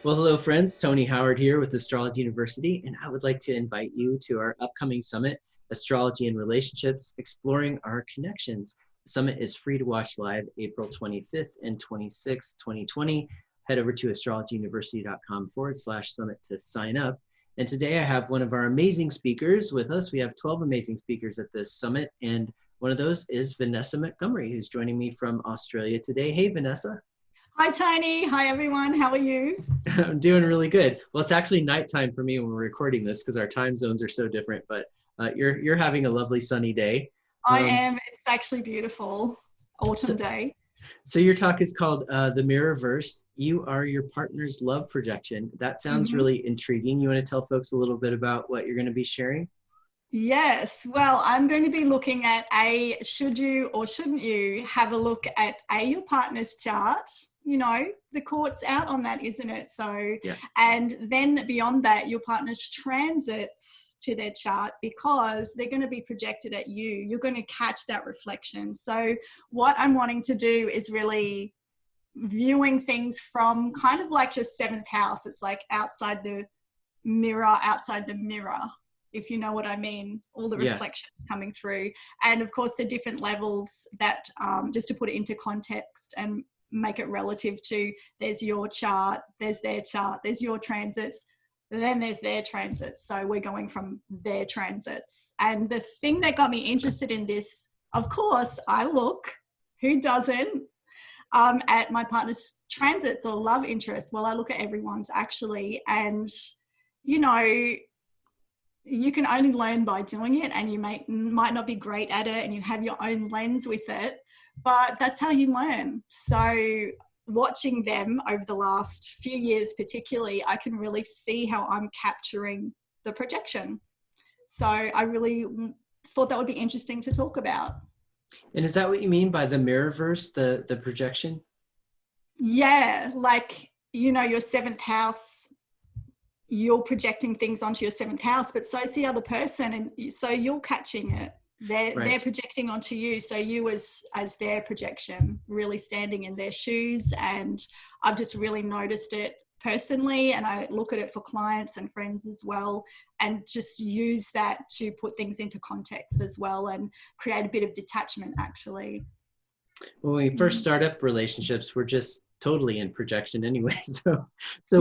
Well, hello, friends. Tony Howard here with Astrology University, and I would like to invite you to our upcoming summit, Astrology and Relationships, Exploring Our Connections. The summit is free to watch live April 25th and 26th, 2020. Head over to astrologyuniversity.com/summit to sign up. And today I have one of our amazing speakers with us. We have 12 amazing speakers at this summit, and one of those is Vanessa Montgomery, who's joining me from Australia today. Hey, Vanessa. Hi, Tony. Hi, everyone. How are you? I'm doing really good. Well, it's actually nighttime for me when we're recording this because our time zones are so different, but you're having a lovely sunny day. I am. It's actually beautiful autumn day. So your talk is called The Mirrorverse. You are your partner's love projection. That sounds really intriguing. You want to tell folks a little bit about what you're going to be sharing? Yes. Well, I'm going to be looking at should you or shouldn't you have a look at your partner's chart? You know, the court's out on that, isn't it? So, yeah. And then beyond that, your partner's transits to their chart, because they're going to be projected at you. You're going to catch that reflection. So what I'm wanting to do is really viewing things from kind of like your seventh house. It's like outside the mirror, if you know what I mean, all the reflections coming through. And of course, the different levels that, just to put it into context and make it relative to, there's your chart, there's their chart, there's your transits, then there's their transits. So we're going from their transits. And the thing that got me interested in this, of course, I look, who doesn't, at my partner's transits or love interests. Well, I look at everyone's actually, and you know, you can only learn by doing it, and you might not be great at it, and you have your own lens with it, but that's how you learn. So watching them over the last few years particularly, I can really see how I'm capturing the projection. So I really thought that would be interesting to talk about. And is that what you mean by the mirrorverse, the projection? Yeah, like, you know, your seventh house, you're projecting things onto your seventh house, but so is the other person, and so you're catching it. They're projecting onto you, so you as their projection, really standing in their shoes. And I've just really noticed it personally, and I look at it for clients and friends as well, and just use that to put things into context as well and create a bit of detachment actually. When we first start up relationships, we're just totally in projection anyway. So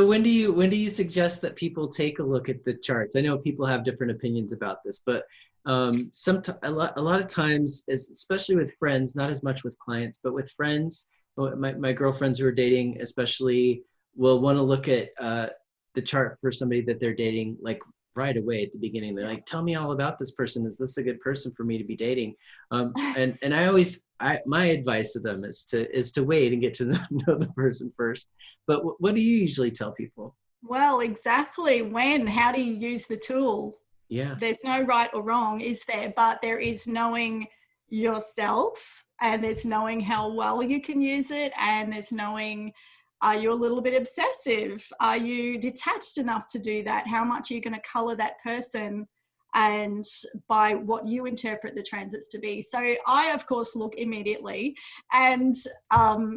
when do you suggest that people take a look at the charts? I know people have different opinions about this, but a lot of times, especially with friends, not as much with clients, but with friends, my girlfriends who are dating especially will want to look at the chart for somebody that they're dating, like right away at the beginning. They're like, tell me all about this person. Is this a good person for me to be dating? And my advice to them is to wait and get to know the person first. But what do you usually tell people? Well, exactly. How do you use the tool? Yeah. There's no right or wrong, is there? But there is knowing yourself, and there's knowing how well you can use it, and there's knowing, are you a little bit obsessive? Are you detached enough to do that? How much are you going to color that person, and by what you interpret the transits to be? So I, of course, look immediately. And,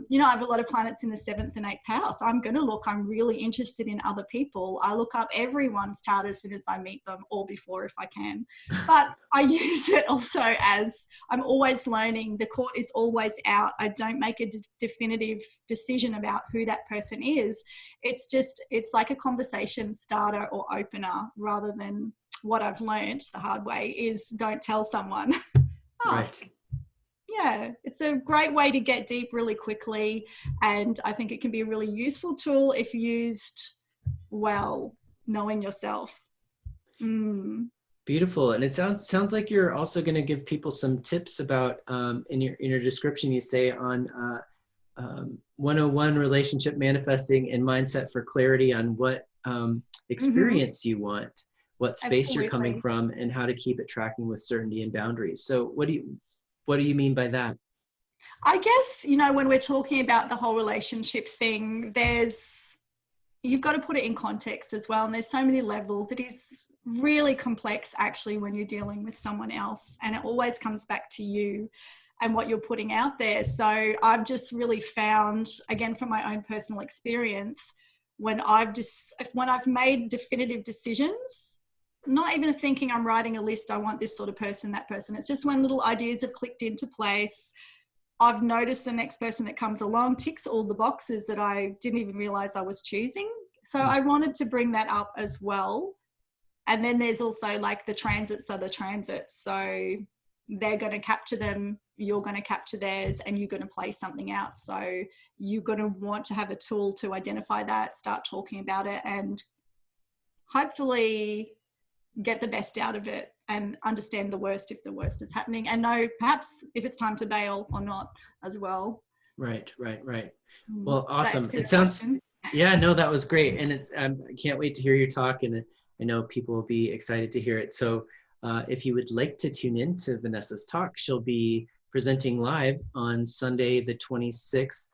you know, I have a lot of planets in the 7th and 8th house. I'm going to look. I'm really interested in other people. I look up everyone's chart as soon as I meet them, or before if I can. But I use it also as I'm always learning. The court is always out. I don't make a definitive decision about who that person is. It's like a conversation starter or opener, rather than what I've learned the hard way is don't tell someone. Ask. Right. Yeah, it's a great way to get deep really quickly, and I think it can be a really useful tool if used well, knowing yourself. Beautiful. And it sounds like you're also going to give people some tips about, in your description, you say on 101 relationship manifesting and mindset for clarity on what experience you want, what space you're coming from, and how to keep it tracking with certainty and boundaries. So what do you mean by that? I guess, you know, when we're talking about the whole relationship thing, you've got to put it in context as well. And there's so many levels. It is really complex actually when you're dealing with someone else, and it always comes back to you. and what you're putting out there. So I've just really found, again, from my own personal experience, when I've made definitive decisions, not even thinking I'm writing a list, I want this sort of person, that person. It's just when little ideas have clicked into place, I've noticed the next person that comes along ticks all the boxes that I didn't even realize I was choosing. So I wanted to bring that up as well. And then there's also like the transits are the transits. So they're going to capture them, you're going to capture theirs, and you're going to play something out. So you're going to want to have a tool to identify that, start talking about it, and hopefully get the best out of it and understand the worst if the worst is happening, and know perhaps if it's time to bail or not as well. Right. Well, awesome. It sounds, yeah, no, that was great. And I can't wait to hear your talk, and I know people will be excited to hear it. So if you would like to tune in to Vanessa's talk, she'll be presenting live on Sunday, the 26th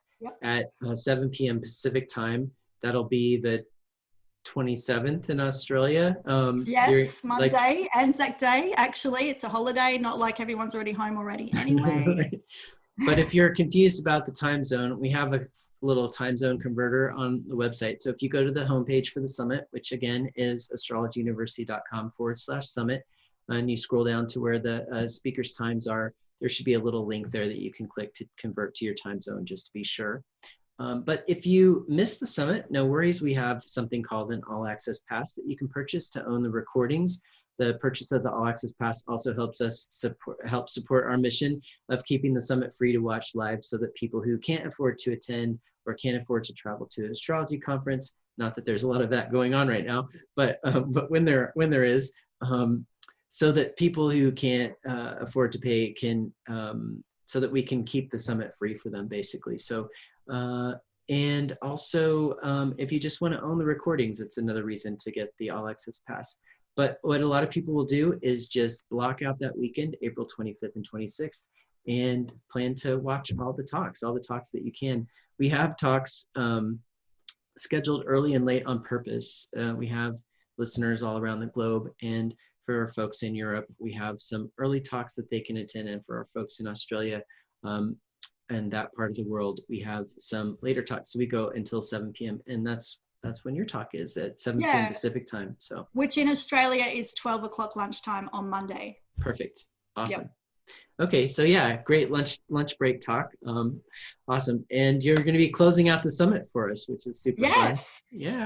at 7 p.m. Pacific time. That'll be the 27th in Australia. Yes, Monday, Anzac Day. Actually, it's a holiday, not like everyone's already home already anyway. Right. But if you're confused about the time zone, we have a little time zone converter on the website. So if you go to the homepage for the summit, which again is astrologyuniversity.com/summit, and you scroll down to where the speakers' times are, there should be a little link there that you can click to convert to your time zone, just to be sure. But if you miss the summit, no worries. We have something called an All Access Pass that you can purchase to own the recordings. The purchase of the All Access Pass also helps us support our mission of keeping the summit free to watch live, so that people who can't afford to attend or can't afford to travel to an astrology conference, not that there's a lot of that going on right now, but when there is, so that people who can't afford to pay can, so that we can keep the summit free for them, basically. So, and also, if you just want to own the recordings, it's another reason to get the All Access Pass. But what a lot of people will do is just block out that weekend, April 25th and 26th, and plan to watch all the talks that you can. We have talks scheduled early and late on purpose. We have listeners all around the globe, and for our folks in Europe, we have some early talks that they can attend, and for our folks in Australia and that part of the world, we have some later talks. So we go until 7 p.m. and that's when your talk is, at 7 p.m. Pacific time. So, which in Australia is 12 o'clock lunchtime on Monday. Perfect. Awesome. Yep. Okay, so yeah, great lunch break talk. Awesome. And you're going to be closing out the summit for us, which is super fun. Yeah.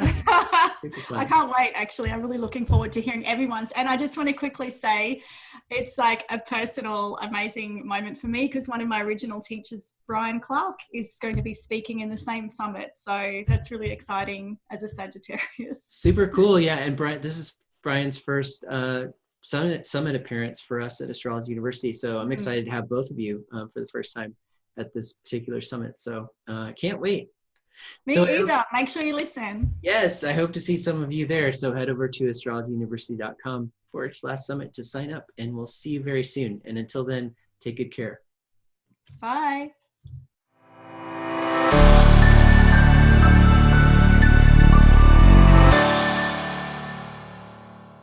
Super fun. I can't wait, actually. I'm really looking forward to hearing everyone's. And I just want to quickly say, it's like a personal, amazing moment for me, because one of my original teachers, Brian Clark, is going to be speaking in the same summit. So that's really exciting as a Sagittarius. Super cool. Yeah. And Brian, this is Brian's first summit appearance for us at Astrology University. So I'm excited to have both of you for the first time at this particular summit. So can't wait. Me either. Make sure you listen. Yes, I hope to see some of you there. So head over to astrologyuniversity.com/summit to sign up, and we'll see you very soon. And until then, take good care. Bye.